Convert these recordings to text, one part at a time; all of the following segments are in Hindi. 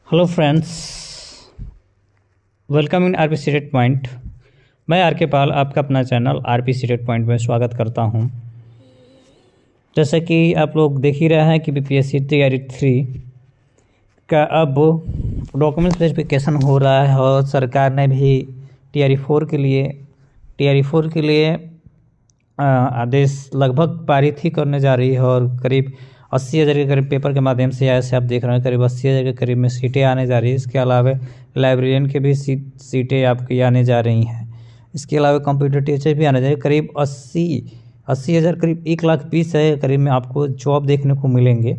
Hello friends, welcome in RP CTET point. मैं आर के पाल आपका अपना चैनल आरपी सीटेट पॉइंट में स्वागत करता हूं। जैसा कि आप लोग देख ही रहे हैं कि बीपीएससी तैयारी 3 का अब डॉक्यूमेंट वेरिफिकेशन हो रहा है और सरकार ने भी तैयारी 4 के लिए आदेश लगभग पारित ही करने जा रही है और करीब 80,000 के करीब पेपर के माध्यम से ऐसे आप देख रहे हैं करीब 80,000 के करीब में सीटें आने जा रही है। इसके अलावा लाइब्रेरियन के भी सीटें आपकी आने जा रही हैं। इसके अलावा कंप्यूटर टीचर भी आने जा रही है। करीब 80,000 करीब 1,20,000 करीब में आपको जॉब देखने को मिलेंगे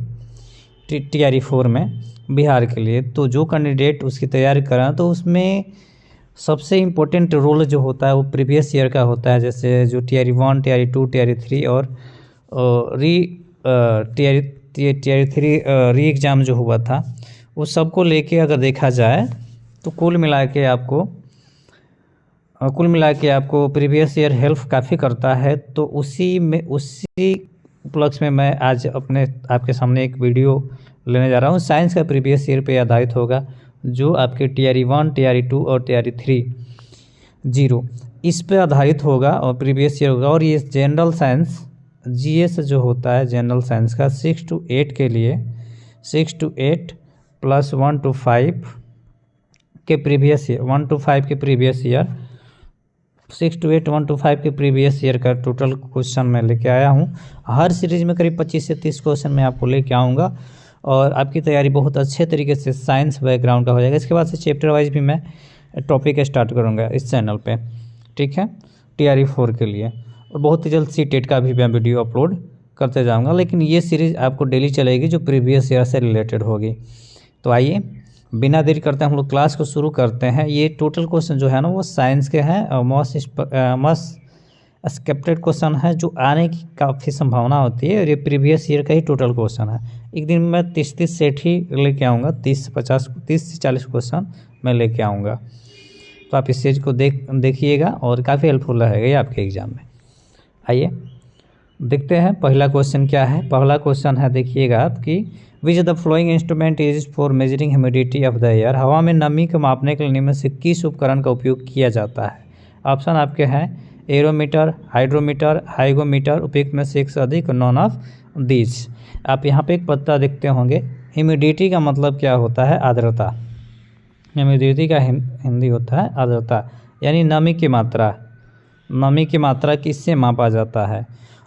तैयारी 4 में बिहार के लिए। तो जो कैंडिडेट उसकी तैयारी कर रहे हैं तो उसमें सबसे इम्पोर्टेंट रोल जो होता है वो प्रीवियस ईयर का होता है। जैसे जो तैयारी 1, तैयारी 2, तैयारी 3 और तैयारी 3 री एग्ज़ाम जो हुआ था उस सबको लेके अगर देखा जाए तो कुल मिला के आपको प्रीवियस ईयर हेल्प काफ़ी करता है। तो उसी उपलक्ष्य में मैं आज आपके सामने एक वीडियो लेने जा रहा हूँ। साइंस का प्रीवियस ईयर पे आधारित होगा जो आपके तैयारी 1, तैयारी 2 और तैयारी 3 इस पे आधारित होगा और प्रीवियस ईयर होगा। और ये जनरल साइंस जीएस जो होता है जनरल साइंस का 6 to 8 के लिए 6 to 8 प्लस 1 to 5 के प्रीवियस ईयर 1 to 5 के प्रीवियस ईयर 6 to 8 1 to 5 के प्रीवियस ईयर का टोटल क्वेश्चन मैं लेके आया हूँ। हर सीरीज में करीब 25 से 30 क्वेश्चन मैं आपको लेके आऊँगा और आपकी तैयारी बहुत अच्छे तरीके से साइंस बैकग्राउंड का हो जाएगा। इसके बाद से चैप्टर वाइज भी मैं टॉपिक स्टार्ट करूँगा इस चैनल पे, ठीक है, तैयारी 4 के लिए। और बहुत ही जल्द सीटेट का भी मैं वीडियो अपलोड करते जाऊंगा, लेकिन ये सीरीज़ आपको डेली चलेगी जो प्रीवियस ईयर से रिलेटेड होगी। तो आइए बिना देरी करते हम लोग क्लास को शुरू करते हैं। ये टोटल क्वेश्चन जो है ना वो साइंस के हैं और मोस्ट एक्सपेक्टेड क्वेश्चन है जो आने की काफ़ी संभावना होती है और ये प्रीवियस ईयर का ही टोटल क्वेश्चन है। एक दिन मैं 30 सेट ही लेके आऊँगा, 30 से 40 क्वेश्चन मैं लेके आऊँगा। तो आप इस चीज़ को देखिएगा और काफ़ी हेल्पफुल रहेगा ये आपके एग्ज़ाम में। आइए देखते हैं पहला क्वेश्चन क्या है। पहला क्वेश्चन है, देखिएगा आपकी, which the flowing instrument is for measuring humidity of the air. हवा में नमी को मापने के लिए निम्न से किस उपकरण का उपयोग किया जाता है। ऑप्शन आपके हैं एरोमीटर, हाइड्रोमीटर, हाइगोमीटर, उपयुक्त में से एक से अधिक, नॉन ऑफ दीज। आप यहाँ पे एक पत्ता देखते होंगे। ह्यूमिडिटी का मतलब क्या होता है? आर्द्रता। ह्यूमिडिटी का हिंदी होता है आर्द्रता, यानी नमी की मात्रा किससे मापा जाता है।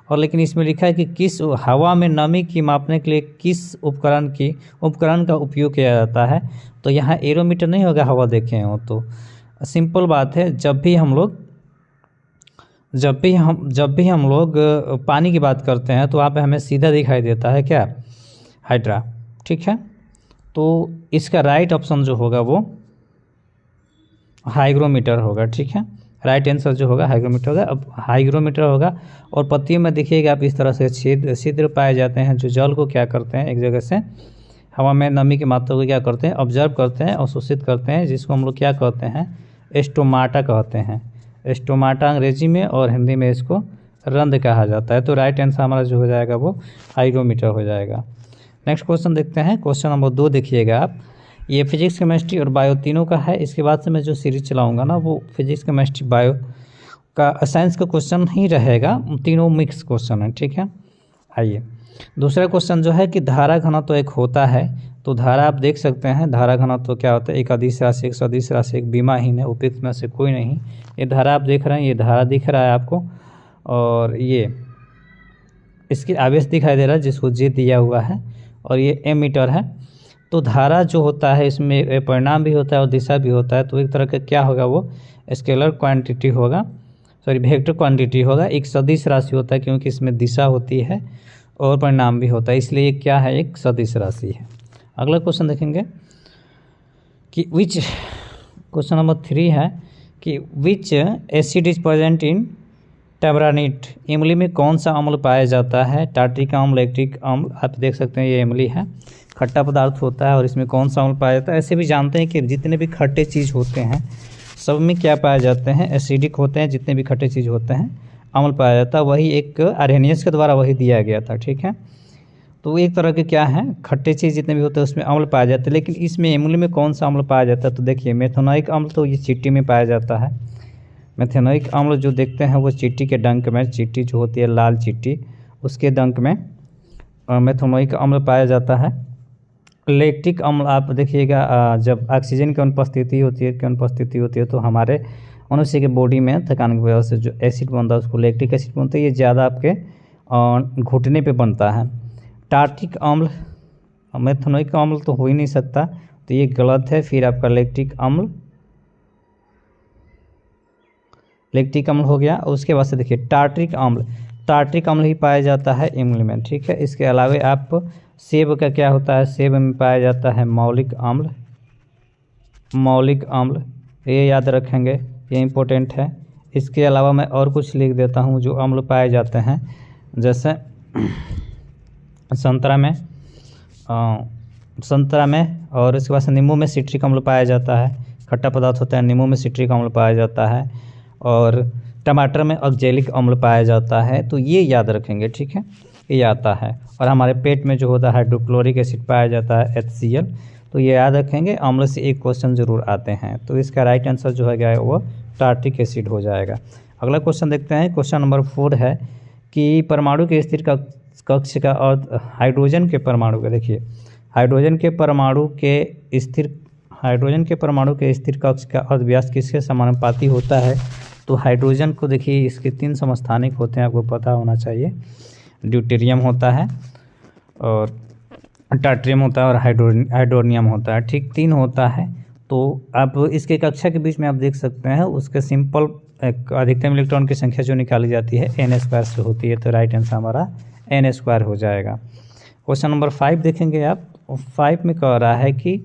और लेकिन इसमें लिखा है कि किस हवा में नमी की मापने के लिए किस उपकरण का उपयोग किया जाता है। तो यहाँ एरोमीटर नहीं होगा, हवा देखे हो तो सिंपल बात है। जब भी हम लोग पानी की बात करते हैं तो वहाँ पे हमें सीधा दिखाई देता है क्या? हाइड्रा, ठीक है। तो इसका राइट ऑप्शन जो होगा वो हाइग्रोमीटर होगा, ठीक है। राइट आंसर जो होगा हाइग्रोमीटर होगा। अब हाइग्रोमीटर होगा और पत्तियों में देखिएगा आप इस तरह से छिद्र पाए जाते हैं जो जल को क्या करते हैं, एक जगह से हवा में नमी की मात्रा को क्या करते हैं, ऑब्जर्व करते हैं और शोषित करते हैं, जिसको हम लोग क्या कहते हैं, स्टोमाटा कहते हैं। स्टोमाटा अंग्रेजी में और हिंदी में इसको रंध्र कहा जाता है। तो राइट आंसर हमारा जो हो जाएगा वो हाइग्रोमीटर हो जाएगा। नेक्स्ट क्वेश्चन देखते हैं। क्वेश्चन नंबर 2 देखिएगा आप, ये फिजिक्स, केमिस्ट्री और बायो तीनों का है। इसके बाद से मैं जो सीरीज चलाऊंगा ना वो फिजिक्स, केमिस्ट्री, बायो का साइंस का क्वेश्चन ही रहेगा, तीनों मिक्स क्वेश्चन है, ठीक है। आइए दूसरा क्वेश्चन जो है कि धारा घनत्व एक होता है। तो धारा आप देख सकते हैं, धारा घनत्व क्या होता है? एक अदिश राशि, एक सदिश राशि, एक विमाहीन है, उपयुक्त में से कोई नहीं। ये धारा आप देख रहे हैं, ये धारा दिख रहा है आपको और ये इसकी आवेश दिखाई दे रहा है जिसको जे दिया हुआ है और ये एमीटर है। तो धारा जो होता है इसमें परिणाम भी होता है और दिशा भी होता है। तो एक तरह का क्या होगा, वो स्केलर क्वांटिटी होगा, वेक्टर क्वांटिटी होगा। एक सदिश राशि होता है क्योंकि इसमें दिशा होती है और परिणाम भी होता है, इसलिए क्या है, एक सदिश राशि है। अगला क्वेश्चन देखेंगे कि क्वेश्चन नंबर 3 है कि which acid is present in tamarind. इमली में कौन सा अम्ल पाया जाता है? टार्ट्रिक अम्ल, लैक्टिक अम्ल। आप देख सकते हैं ये इमली है, खट्टा पदार्थ होता है और इसमें कौन सा अम्ल पाया जाता है। ऐसे भी जानते हैं कि जितने भी खट्टे चीज़ होते हैं सब में क्या पाए जाते हैं, एसिडिक होते हैं। जितने भी खट्टे चीज़ होते हैं अम्ल पाया जाता है। वही एक आर्हेनियस के द्वारा वही दिया गया था, ठीक है। तो एक तरह के क्या हैं, खट्टे चीज़ जितने भी होते हैं उसमें अम्ल पाया जाता है। लेकिन इसमें इमली में कौन सा अम्ल पाया जाता है, तो देखिए मेथेनोइक अम्ल तो ये चींटी में पाया जाता है। मेथेनोइक अम्ल जो देखते हैं वो चींटी के डंक में, चींटी जो होती है लाल चींटी, उसके डंक में मेथेनोइक अम्ल पाया जाता है। लैक्टिक अम्ल आप देखिएगा जब ऑक्सीजन की अनुपस्थिति होती है तो हमारे मनुष्य के बॉडी में थकान की वजह से जो एसिड बनता है उसको लैक्टिक एसिड बनता है, ये ज़्यादा आपके घुटने पे बनता है। टार्टिक अम्ल, मेथेनोइक अम्ल तो हो ही नहीं सकता, तो ये गलत है। फिर आपका लैक्टिक अम्ल हो गया। उसके बाद से देखिए टार्ट्रिक अम्ल ही पाया जाता है इमली में, ठीक है। इसके अलावा आप सेब का क्या होता है, सेब में पाया जाता है मौलिक अम्ल, ये याद रखेंगे, ये इम्पोर्टेंट है। इसके अलावा मैं और कुछ लिख देता हूँ जो अम्ल पाए जाते हैं, जैसे संतरा में और इसके बाद नींबू में सिट्रिक अम्ल पाया जाता है। खट्टा पदार्थ होता है, नींबू में सिट्रिक अम्ल पाया जाता है और टमाटर में ऑक्जेलिक अम्ल पाया जाता है। तो ये याद रखेंगे, ठीक है, ये आता है। और हमारे पेट में जो होता है हाइड्रोक्लोरिक एसिड पाया जाता है HCl, तो ये याद रखेंगे। अम्ल से एक क्वेश्चन जरूर आते हैं, तो इसका राइट आंसर जो है वो टार्टिक एसिड हो जाएगा। अगला क्वेश्चन देखते हैं। क्वेश्चन नंबर 4 है कि परमाणु के स्थिर कक्ष का अर्थ हाइड्रोजन के परमाणु का, देखिए हाइड्रोजन के परमाणु के स्थिर कक्ष का अर्धव्यास किसके समानुपाती होता है, तो हाइड्रोजन को देखिए इसके 3 समस्थानिक होते हैं, आपको पता होना चाहिए। ड्यूटेरियम होता है और टार्ट्रियम होता है और हाइड्रोनियम होता है, ठीक 3 होता है। तो आप इसके कक्षा के बीच में आप देख सकते हैं उसके सिंपल अधिकतम इलेक्ट्रॉन की संख्या जो निकाली जाती है n² से होती है, तो राइट आंसर हमारा n² हो जाएगा। क्वेश्चन नंबर 5 देखेंगे आप। 5 में कह रहा है कि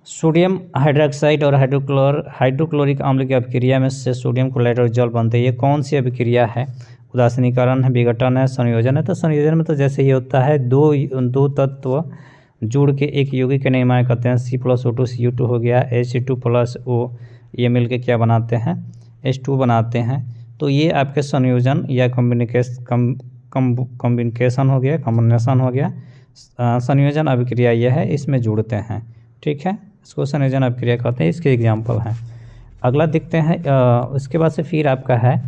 सोडियम हाइड्रोक्साइड और हाइड्रोक्लोरिक अम्ल की अभिक्रिया में से सोडियम क्लोराइड और जल बनते हैं, ये कौन सी अभिक्रिया है। उदासीनीकरण है, विघटन है, संयोजन है। तो संयोजन में तो जैसे ये होता है दो तत्व जुड़ के एक यौगिक के निर्माण करते हैं। C+O2 Cu2 हो गया, H2+O, ये मिलके क्या बनाते हैं, H2 बनाते हैं। तो ये आपके संयोजन या कॉम्बिनेशन हो गया। संयोजन अभिक्रिया यह है, इसमें जुड़ते हैं, ठीक है, इसको संयोजन अभिक्रिया कहते हैं। इसके एग्जाम्पल हैं। अगला देखते हैं। उसके बाद से फिर आपका है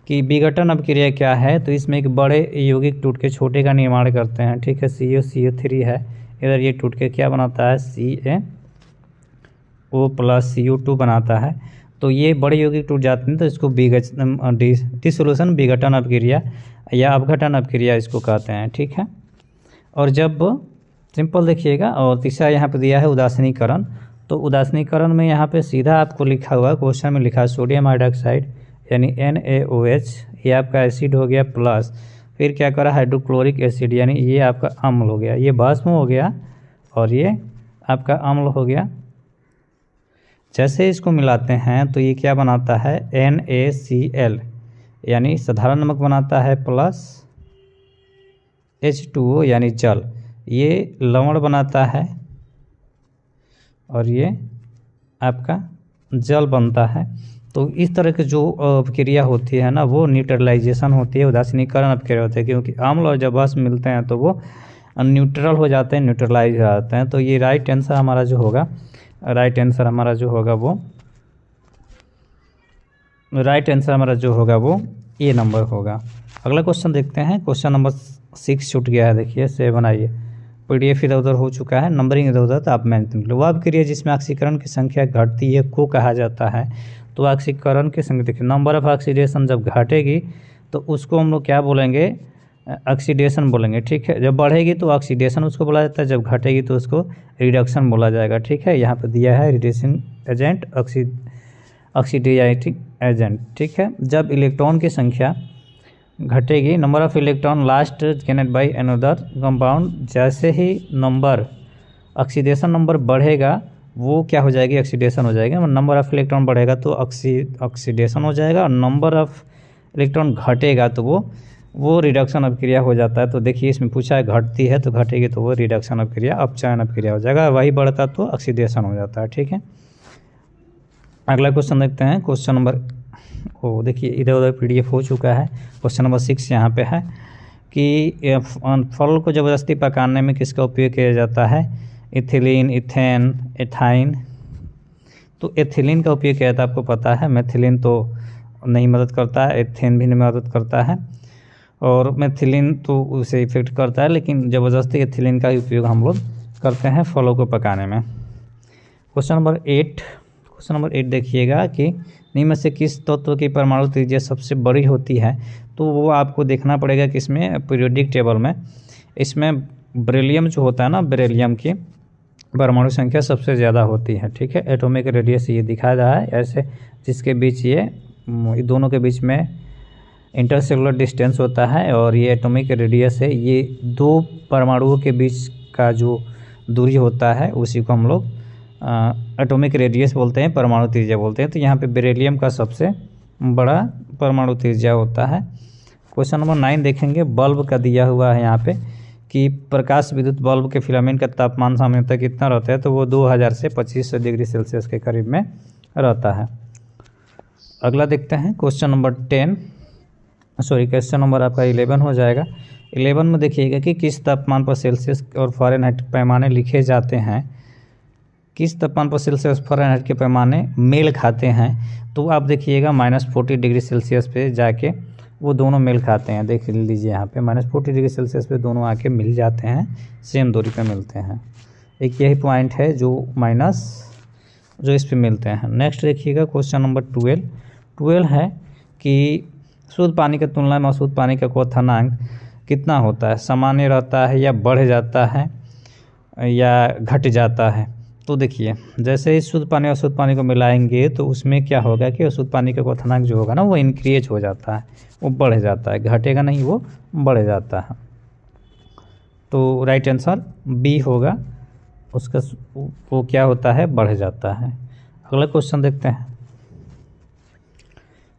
कि विघटन अभिक्रिया क्या है, तो इसमें एक बड़े यौगिक टूट के छोटे का निर्माण करते हैं, ठीक है। CO3 है, इधर ये टूट के क्या बनाता है, CaO+Cu2 बनाता है। तो ये बड़े यौगिक टूट जाते हैं, तो इसको डिसोल्यूशन विघटन अभिक्रिया या अपघटन अभिक्रिया इसको कहते हैं, ठीक है। और जब सिंपल देखिएगा, और तीसरा यहाँ पे दिया है उदासीनीकरण। तो उदासीनीकरण में यहाँ पे सीधा आपको लिखा हुआ क्वेश्चन में लिखा है सोडियम हाइड्रोक्साइड यानी NaOH, ये आपका एसिड हो गया, प्लस फिर क्या करा हाइड्रोक्लोरिक एसिड यानी ये आपका अम्ल हो गया, ये भस्म हो गया और ये आपका अम्ल हो गया। जैसे इसको मिलाते हैं तो ये क्या बनाता है, NaCl यानी साधारण नमक बनाता है, प्लस H2O यानी जल, ये लवण बनाता है और ये आपका जल बनता है। तो इस तरह की जो अभिक्रिया होती है ना, वो न्यूट्रलाइजेशन होती है, उदासीनीकरण अभिक्रिया होती है। क्योंकि अम्ल और जब भस्म मिलते हैं तो वो न्यूट्रल हो जाते हैं, न्यूट्रलाइज हो जाते हैं। तो ये राइट आंसर हमारा जो होगा वो ए नंबर होगा। अगला क्वेश्चन देखते हैं। क्वेश्चन नंबर 6 छूट गया है, देखिए 7 आइए। PDF इधर उधर हो चुका है, नंबरिंग इधर उधर, तो आप मेंशन लो। वह अभिक्रिया जिसमें ऑक्सीकरण की संख्या घटती है को कहा जाता है। तो ऑक्सीकरण की संख्या देखिए, नंबर ऑफ ऑक्सीडेशन जब घटेगी तो उसको हम लोग क्या बोलेंगे, ऑक्सीडेशन बोलेंगे, ठीक है। जब बढ़ेगी तो ऑक्सीडेशन उसको बोला जाता है, जब घटेगी तो उसको रिडक्शन बोला जाएगा, ठीक है। यहाँ पे दिया है रिड्यूसिंग एजेंट, ऑक्सीडाइजिंग एजेंट, ठीक है। जब इलेक्ट्रॉन की संख्या घटेगी, number of electron last gained by another compound, जैसे ही नंबर ऑक्सीडेशन नंबर बढ़ेगा वो क्या हो जाएगी, ऑक्सीडेशन हो जाएगा। नंबर ऑफ इलेक्ट्रॉन बढ़ेगा तो ऑक्सीडेशन हो जाएगा, और नंबर ऑफ इलेक्ट्रॉन घटेगा तो वो रिडक्शन अभिक्रिया हो जाता है। तो देखिए इसमें पूछा है घटती है तो घटेगी तो वो रिडक्शन अभिक्रिया, अपचयन अभिक्रिया हो जाएगा। वही बढ़ता तो ऑक्सीडेशन हो जाता है, ठीक है। अगला क्वेश्चन देखते हैं। क्वेश्चन नंबर देखिए इधर उधर PDF हो चुका है। क्वेश्चन नंबर 6 यहाँ पे है कि फल को ज़बरदस्ती पकाने में किसका उपयोग किया जाता है? Ethylene, ethane, ethyne. तो एथिलीन का उपयोग किया जाता है, आपको पता है। मेथिलीन तो नहीं मदद करता है, एथेन भी नहीं मदद करता है, और मेथिलीन तो उसे इफेक्ट करता है, लेकिन ज़बरदस्ती एथिलीन का ही उपयोग हम लोग करते हैं फलों को पकाने में। क्वेश्चन नंबर 8 देखिएगा कि निम्न में से किस तत्व की परमाणु त्रिज्या सबसे बड़ी होती है? तो वो आपको देखना पड़ेगा किसमें? पीरियोडिक टेबल में। इसमें बेरिलियम जो होता है ना, बेरिलियम की परमाणु संख्या सबसे ज़्यादा होती है, ठीक है। एटॉमिक रेडियस ये दिखाया रहा है ऐसे, जिसके बीच ये दोनों के बीच में इंटरसेलुलर डिस्टेंस होता है, और ये एटॉमिक रेडियस है। ये दो परमाणुओं के बीच का जो दूरी होता है उसी को हम लोग एटॉमिक रेडियस बोलते हैं, परमाणु त्रिज्या बोलते हैं। तो यहाँ पे बेरिलियम का सबसे बड़ा परमाणु त्रिज्या होता है। क्वेश्चन नंबर 9 देखेंगे। बल्ब का दिया हुआ है यहाँ पे कि प्रकाश विद्युत बल्ब के फिलामेंट का तापमान सामान्यतः कितना रहता है? तो वो 2000 से 2500 डिग्री सेल्सियस के करीब में रहता है। अगला देखते हैं क्वेश्चन नंबर 10, क्वेश्चन नंबर आपका 11 हो जाएगा। 11 में देखिएगा कि किस तापमान पर सेल्सियस और फ़ारेनहाइट पैमाने लिखे जाते हैं? किस तापमान पर सेल्सियस फ़ारेनहाइट के पैमाने मेल खाते हैं? तो आप देखिएगा -40 डिग्री सेल्सियस पे जाके वो दोनों मेल खाते हैं। देख लीजिए यहाँ पे -40 डिग्री सेल्सियस पे दोनों आके मिल जाते हैं, सेम दूरी पे मिलते हैं। एक यही पॉइंट है जो इस पे मिलते हैं। नेक्स्ट देखिएगा क्वेश्चन नंबर 12 है कि शुद्ध पानी की तुलना में अशुद्ध पानी का क्वथनांक कितना होता है? सामान्य रहता है या बढ़ जाता है या घट जाता है? तो देखिए, जैसे ही शुद्ध पानी और अशुद्ध पानी को मिलाएंगे तो उसमें क्या होगा कि अशुद्ध पानी का क्वथनांक जो होगा ना वो इंक्रीज हो जाता है, वो बढ़ जाता है, घटेगा नहीं, वो बढ़ जाता है। तो राइट आंसर बी होगा उसका, वो क्या होता है? बढ़ जाता है। अगला क्वेश्चन देखते हैं।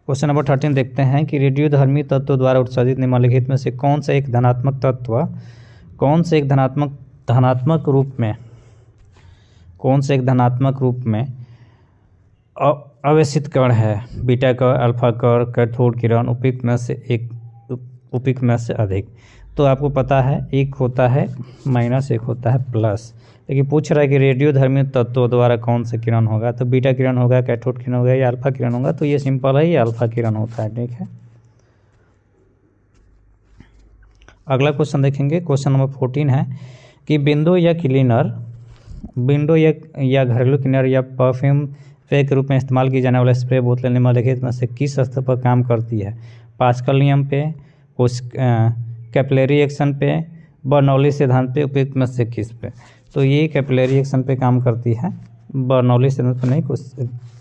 क्वेश्चन नंबर 13 देखते हैं कि रेडियोधर्मी तत्व द्वारा उत्सर्जित निम्नलिखित में से कौन सा एक धनात्मक रूप में अवशोषित कण है? बीटा कण, अल्फा कण, कैथोड किरण, उपयुक्त में से अधिक। तो आपको पता है एक होता है माइनस, एक होता है प्लस, लेकिन पूछ रहा है कि रेडियोधर्मी तत्वों द्वारा कौन सा किरण होगा? तो बीटा किरण होगा, कैथोड किरण होगा या अल्फा किरण होगा? तो ये सिंपल है, ये अल्फा किरण होता है, ठीक है। अगला क्वेश्चन देखेंगे। क्वेश्चन नंबर 14 है कि विंडो या घरेलू क्लीनर या परफ्यूम स्प्रे के रूप में इस्तेमाल की जाने वाला स्प्रे बोतलें निम्नलिखित में से किस स्तर पर काम करती है? पास्कल नियम पे, कैपिलरी एक्शन पे, बर्नौली सिद्धांत पे, उपयुक्त में से किस पे? तो ये कैपिलरी एक्शन पे काम करती है, बर्नौली सिद्धांत पे नहीं,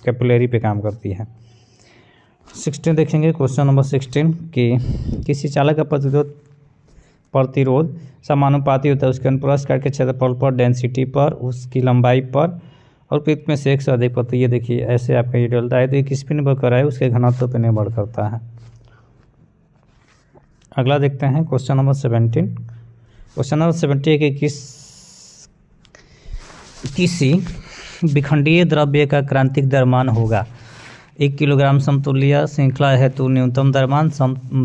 कैपिलरी पे काम करती है। 16 देखेंगे। क्वेश्चन नंबर 16 कि किसी चालक का प्रतिरोध समानुपाती होता है उसके अनुप्रस्थ काट के क्षेत्रफल पर, डेंसिटी पर, उसकी लंबाई पर, और उपयुक्त में से एक से अधिक पर। तो ये देखिए ऐसे आपका ये डलता है, तो ये किस पे निर्भर कर रहा है? उसके घनत्व पे निर्भर करता है। अगला देखते हैं क्वेश्चन नंबर 17। क्वेश्चन नंबर 17 कि किसी विखंडीय द्रव्य का क्रांतिक द्रव्यमान होगा? 1 किलोग्राम समतुल्य श्रृंखला हेतु न्यूनतम द्रव्यमान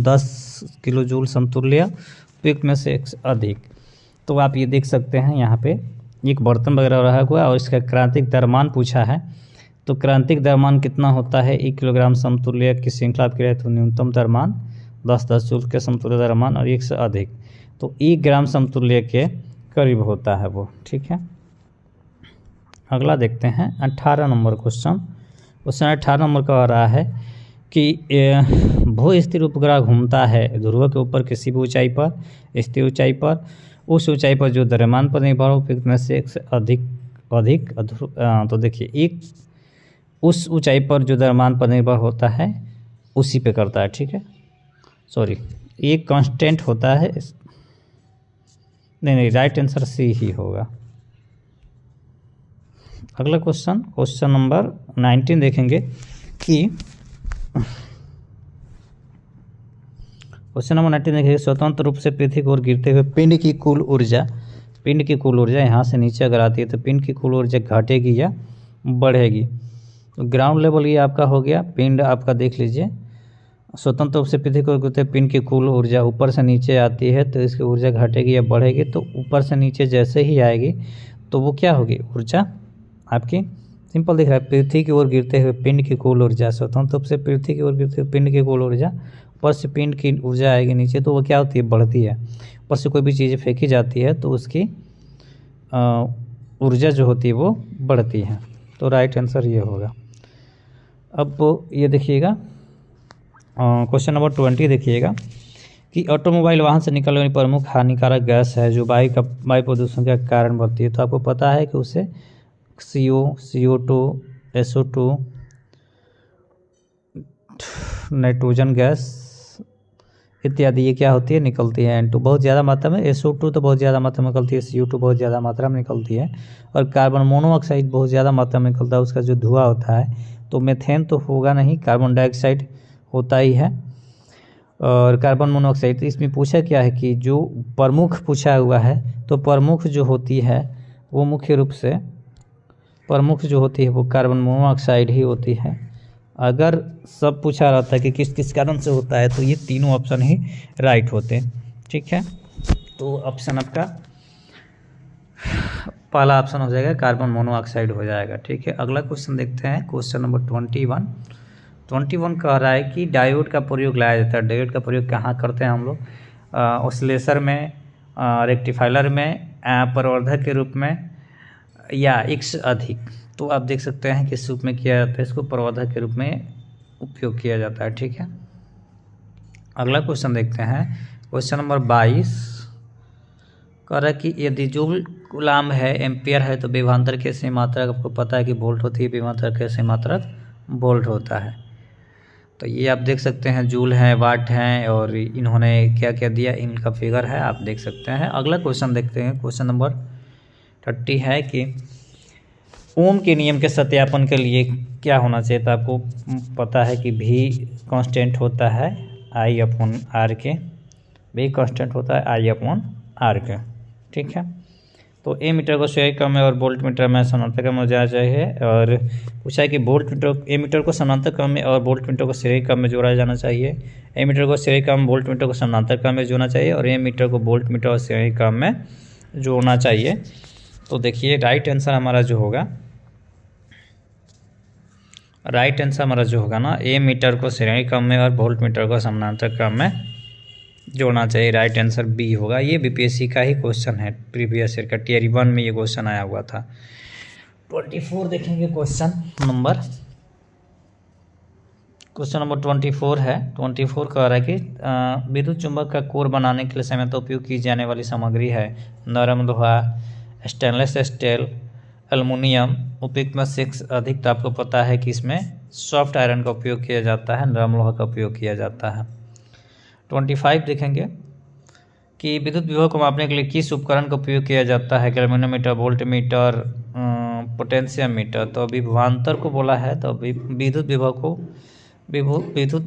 10 किलोजूल समतुल्य, उपयुक्त में से एक से अधिक। तो आप ये देख सकते हैं यहाँ पे एक बर्तन वगैरह रहा हुआ और इसका क्रांतिक द्रव्यमान पूछा है। तो क्रांतिक द्रव्यमान कितना होता है? 1 किलोग्राम समतुल्य की श्रृंखला की रहे तो न्यूनतम द्रव्यमान 10 जूल के समतुल्य द्रव्यमान और 1 से अधिक, तो 1 ग्राम समतुल्य के करीब होता है वो, ठीक है। अगला देखते हैं 18 नंबर क्वेश्चन। 18 नंबर का आ रहा है कि भू स्थिर उपग्रह घूमता है ध्रुव के ऊपर किसी भी ऊंचाई पर, स्थिर ऊंचाई पर, उस ऊंचाई पर जो द्रव्यमान पर निर्भर हो, उपयुक्त में से एक से अधिक। तो देखिए एक उस ऊंचाई पर जो द्रव्यमान पर निर्भर होता है उसी पे करता है, ठीक है। सॉरी, ये कांस्टेंट होता है, नहीं, राइट आंसर सी ही होगा। अगला क्वेश्चन नंबर 19 देखेंगे कि क्वेश्चन नंबर 19 देखेंगे स्वतंत्र रूप से पृथ्वी की ओर गिरते हुए पिंड की कुल ऊर्जा यहाँ से नीचे अगर आती है तो पिंड की कुल ऊर्जा घटेगी या बढ़ेगी? तो ग्राउंड लेवल ये आपका हो गया, पिंड आपका देख लीजिए स्वतंत्र रूप से पृथ्वी की ओर घूमते पिंड की कुल ऊर्जा ऊपर से नीचे आती है, तो इसकी ऊर्जा घटेगी या बढ़ेगी, तो ऊपर से नीचे जैसे ही आएगी तो वो क्या होगी, ऊर्जा आपकी सिंपल दिख रहा है, पृथ्वी की ओर गिरते हुए पिंड की कुल ऊर्जा, स्वतंत्र रूप से पृथ्वी की ओर गिरते हुए पिंड की कुल ऊर्जा, ऊपर से पिंड की ऊर्जा आएगी नीचे तो वो क्या होती है, बढ़ती है। ऊपर से कोई भी चीज़ फेंकी जाती है तो उसकी ऊर्जा जो होती है वो बढ़ती है। तो राइट आंसर ये होगा। अब ये देखिएगा क्वेश्चन नंबर 20 देखिएगा कि ऑटोमोबाइल वाहन से निकलने वाली प्रमुख हानिकारक गैस है जो वायु प्रदूषण का कारण बनती है। तो आपको पता है कि उससे CO, CO2, SO2, nitrogen gas इत्यादि ये क्या होती है, निकलती है। N2 बहुत ज़्यादा मात्रा में, SO2 तो बहुत ज़्यादा मात्रा में निकलती है, CO2 बहुत ज़्यादा मात्रा में निकलती है, और कार्बन मोनोऑक्साइड बहुत ज़्यादा मात्रा में निकलता है। उसका जो धुआं होता है, तो मेथेन तो होगा नहीं, कार्बन डाइऑक्साइड होता ही है और कार्बन मोनोऑक्साइड। तो इसमें पूछा क्या है कि जो प्रमुख पूछा हुआ है, तो प्रमुख जो होती है वो मुख्य रूप से प्रमुख जो होती है वो कार्बन मोनोऑक्साइड ही होती है। अगर सब पूछा रहता है कि किस किस कारण से होता है तो ये तीनों ऑप्शन ही राइट होते हैं। ठीक है, तो ऑप्शन आपका पहला ऑप्शन हो जाएगा, कार्बन मोनोऑक्साइड हो जाएगा। ठीक है, अगला क्वेश्चन देखते हैं, क्वेश्चन नंबर 21 कह रहा है कि डायोड का प्रयोग लाया जाता है। डायोड का प्रयोग कहाँ करते हैं हम लोग, ऑसिलेटर में, रेक्टिफायर में, प्रवर्धक के रूप में या एक से अधिक। तो आप देख सकते हैं किस रूप में किया जाता है, इसको प्रवर्धक के रूप में उपयोग किया जाता है। ठीक है, अगला क्वेश्चन देखते हैं, क्वेश्चन नंबर 22 कह रहा है कि यदि जूल कूलाम है, एम्पियर है, तो विभवांतर के सही मात्रक आपको पता है कि वोल्ट होती है, विभवांतर के सही मात्रक वोल्ट होता है। तो ये आप देख सकते हैं, जूल हैं, वाट हैं, और इन्होंने क्या क्या दिया, इनका फिगर है, आप देख सकते हैं। अगला क्वेश्चन देखते हैं, क्वेश्चन नंबर 30 है कि ओम के नियम के सत्यापन के लिए क्या होना चाहिए। तो आपको पता है कि भी कांस्टेंट होता है I/R के, भी कांस्टेंट होता है I/R के। ठीक है, तो ए मीटर को श्रेणी क्रम में और वोल्ट मीटर में समानांतर क्रम में जाना चाहिए, और पूछा है कि वोल्ट मीटर, ए मीटर को समानांतर क्रम में और वोल्ट मीटर को श्रेणी क्रम में जोड़ा जाना चाहिए। ए मीटर को श्रेणी क्रम, वोल्ट मीटर को समानांतर क्रम में जोड़ना चाहिए, और ए मीटर को वोल्ट मीटर और श्रेणी क्रम में जोड़ना चाहिए। तो देखिए राइट आंसर हमारा जो होगा, राइट आंसर हमारा जो होगा ना, ए मीटर को श्रेणी क्रम में और वोल्ट मीटर को समानांतर क्रम में जोड़ना चाहिए। राइट आंसर बी होगा। ये बीपीएससी का ही क्वेश्चन है, प्रीवियस ईयर का Tier 1 में ये क्वेश्चन आया हुआ था। 24 देखेंगे, क्वेश्चन नंबर 24 है। 24 कह रहा है कि विद्युत चुंबक का कोर बनाने के लिए सामान्यतः उपयोग की जाने वाली सामग्री है नरम लोहा, स्टेनलेस स्टील, एल्युमिनियम। उपयुक्त में से अधिक तो आपको पता है कि इसमें सॉफ्ट आयरन का उपयोग किया जाता है, नरम लोहा का उपयोग किया जाता है। 25 देखेंगे कि विद्युत विभव को मापने के लिए किस उपकरण का उपयोग किया जाता है, गैल्वेनोमीटर, वोल्ट मीटर, पोटेंशियम मीटर। तो विभवांतर को बोला है, तो विद्युत विभव को विद्युत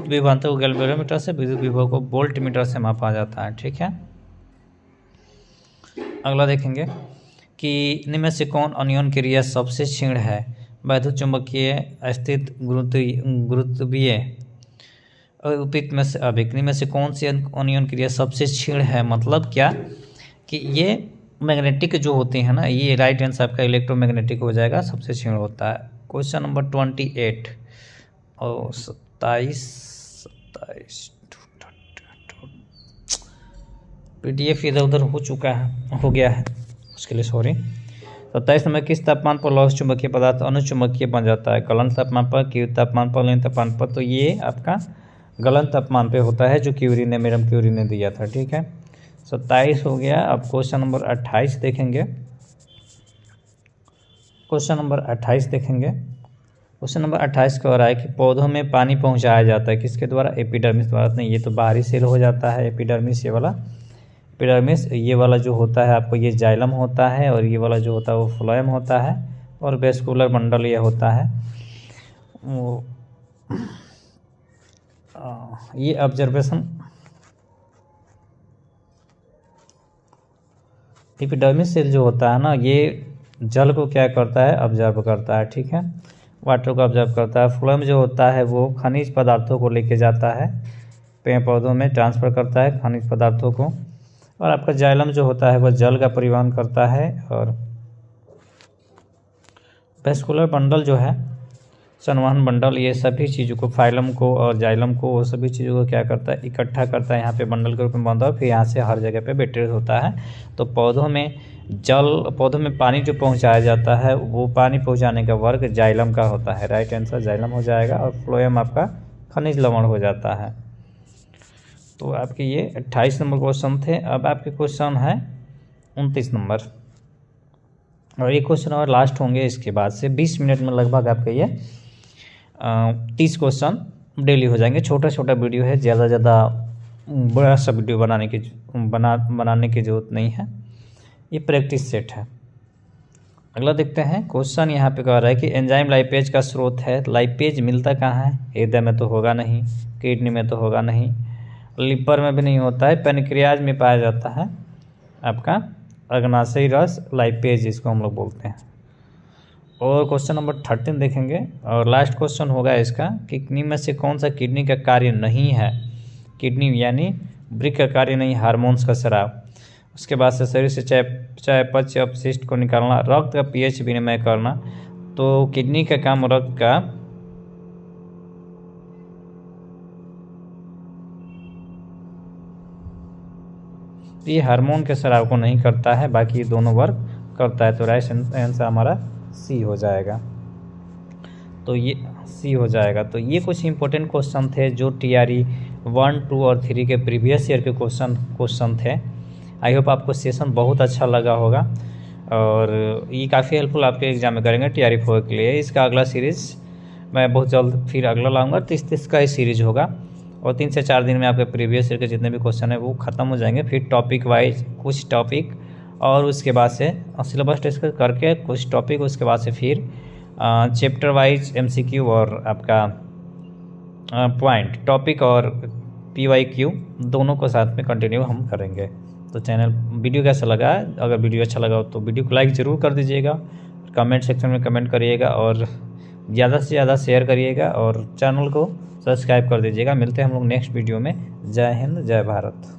विभवांतर को गैल्वेनोमीटर से, विद्युत विभव को वोल्ट मीटर से मापा जाता है। ठीक है, अगला देखेंगे कि निम्न में से कौन अनियन क्रिया सबसे क्षीण है, वैद्युत चुंबकीय, स्थित गुरुत्वीय, उपयुक्त में से अभिक। निम्न में से कौन सी अनियन क्रिया सबसे क्षीण है, मतलब क्या कि ये मैग्नेटिक जो होती है ना, ये राइट आंसर आपका इलेक्ट्रोमैग्नेटिक हो जाएगा, सबसे क्षीण होता है। क्वेश्चन नंबर 28 और 27 PDF इधर उधर हो गया है, उसके लिए सॉरी। 27 में किस तापमान पर लौह चुंबकीय पदार्थ अनुचुंबकीय बन जाता है, गलन तापमान पर, क्यू तापमान पर, लीन तापमान पर। तो ये आपका गलन तापमान पे होता है, जो क्यूरी ने, मैडम क्यूरी ने दिया था। ठीक है, 27 हो गया। अब क्वेश्चन नंबर 28 देखेंगे, क्वेश्चन नंबर 28 देखेंगे। क्वेश्चन नंबर 28 कह रहा है कि पौधों में पानी पहुंचाया जाता है किसके द्वारा, एपिडर्मिस द्वारा। नहीं, ये तो बाहरी सेल हो जाता है एपिडर्मिस, ये वाला एपिडर्मिस। ये वाला जो होता है आपको, ये जाइलम होता है, और ये वाला जो होता है वो फ्लोएम होता है, और वेस्कुलर मंडल ये होता है। ये ऑब्जर्वेशन, एपिडर्मिस सेल जो होता है ना, ये जल को क्या करता है, ऑब्जर्व करता है। ठीक है, वाटर को ऑब्जर्व करता है। फ्लोएम जो होता है वो खनिज पदार्थों को लेके जाता है, पेड़ पौधों में ट्रांसफ़र करता है खनिज पदार्थों को। और आपका जाइलम जो होता है वो जल का परिवहन करता है। और वेस्कुलर बंडल जो है, संवहन बंडल, ये सभी चीज़ों को, फाइलम को और जाइलम को, वो सभी चीज़ों को क्या करता है, इकट्ठा करता है यहाँ पे बंडल के रूप में बांधा, फिर यहाँ से हर जगह पे बेटेड होता है। तो पौधों में पानी जो पहुँचाया जाता है वो पानी पहुँचाने का वर्क जाइलम का होता है। राइट आंसर जाइलम हो जाएगा। और फ्लोएम आपका खनिज लवण हो जाता है। तो आपके ये 28 नंबर क्वेश्चन थे। अब आपके क्वेश्चन है 29 नंबर, और ये क्वेश्चन और लास्ट होंगे। इसके बाद से 20 मिनट में लगभग आपके ये 30 क्वेश्चन डेली हो जाएंगे। छोटा छोटा वीडियो है, ज़्यादा बड़ा सा वीडियो बनाने की ज़रूरत नहीं है। ये प्रैक्टिस सेट है। अगला देखते हैं क्वेश्चन यहाँ पे कह रहा है कि एंजाइम लाइपेज का स्रोत है। लाइपेज मिलता कहाँ है? हृदय में तो होगा नहीं, किडनी में तो होगा नहीं, लिवर में भी नहीं होता है, पेनक्रियाज में पाया जाता है आपका अग्नाशयी रस लाइपेज, जिसको हम लोग बोलते हैं। और क्वेश्चन नंबर 13 देखेंगे और लास्ट क्वेश्चन होगा इसका, किडनी में से कौन सा किडनी का कार्य नहीं है? किडनी यानी वृक्क का कार्य नहीं, हार्मोन्स का स्राव। उसके बाद से शरीर से चयापचय अपशिष्ट को निकालना, रक्त का पीएच विनिमय करना। तो किडनी का काम रक्त का ये हार्मोन के स्राव को नहीं करता है, बाकी दोनों वर्क करता है। तो राइट आंसर हमारा सी हो जाएगा। तो ये सी हो जाएगा। तो ये कुछ इंपॉर्टेंट क्वेश्चन थे जो TRE 1, 2 और 3 के प्रीवियस ईयर के क्वेश्चन थे। आई होप आपको सेशन बहुत अच्छा लगा होगा और ये काफ़ी हेल्पफुल आपके एग्जाम में करेंगे TRE 4 के लिए। इसका अगला सीरीज़ मैं बहुत जल्द फिर अगला लाऊंगा। 30 का ही सीरीज होगा और 3 से 4 दिन में आपके प्रीवियस ईयर के जितने भी क्वेश्चन है वो ख़त्म हो जाएंगे। फिर टॉपिक वाइज कुछ टॉपिक और उसके बाद से सिलेबस डिस्कस करके कुछ टॉपिक, उसके बाद से फिर चैप्टर वाइज MCQ और आपका पॉइंट टॉपिक और PYQ दोनों को साथ में कंटिन्यू हम करेंगे। तो चैनल वीडियो कैसा लगा? अगर वीडियो अच्छा लगा हो तो वीडियो को लाइक ज़रूर कर दीजिएगा, कमेंट सेक्शन में कमेंट करिएगा और ज़्यादा से ज़्यादा शेयर करिएगा और चैनल को सब्सक्राइब कर दीजिएगा। मिलते हैं हम लोग नेक्स्ट वीडियो में। जय हिंद, जय भारत।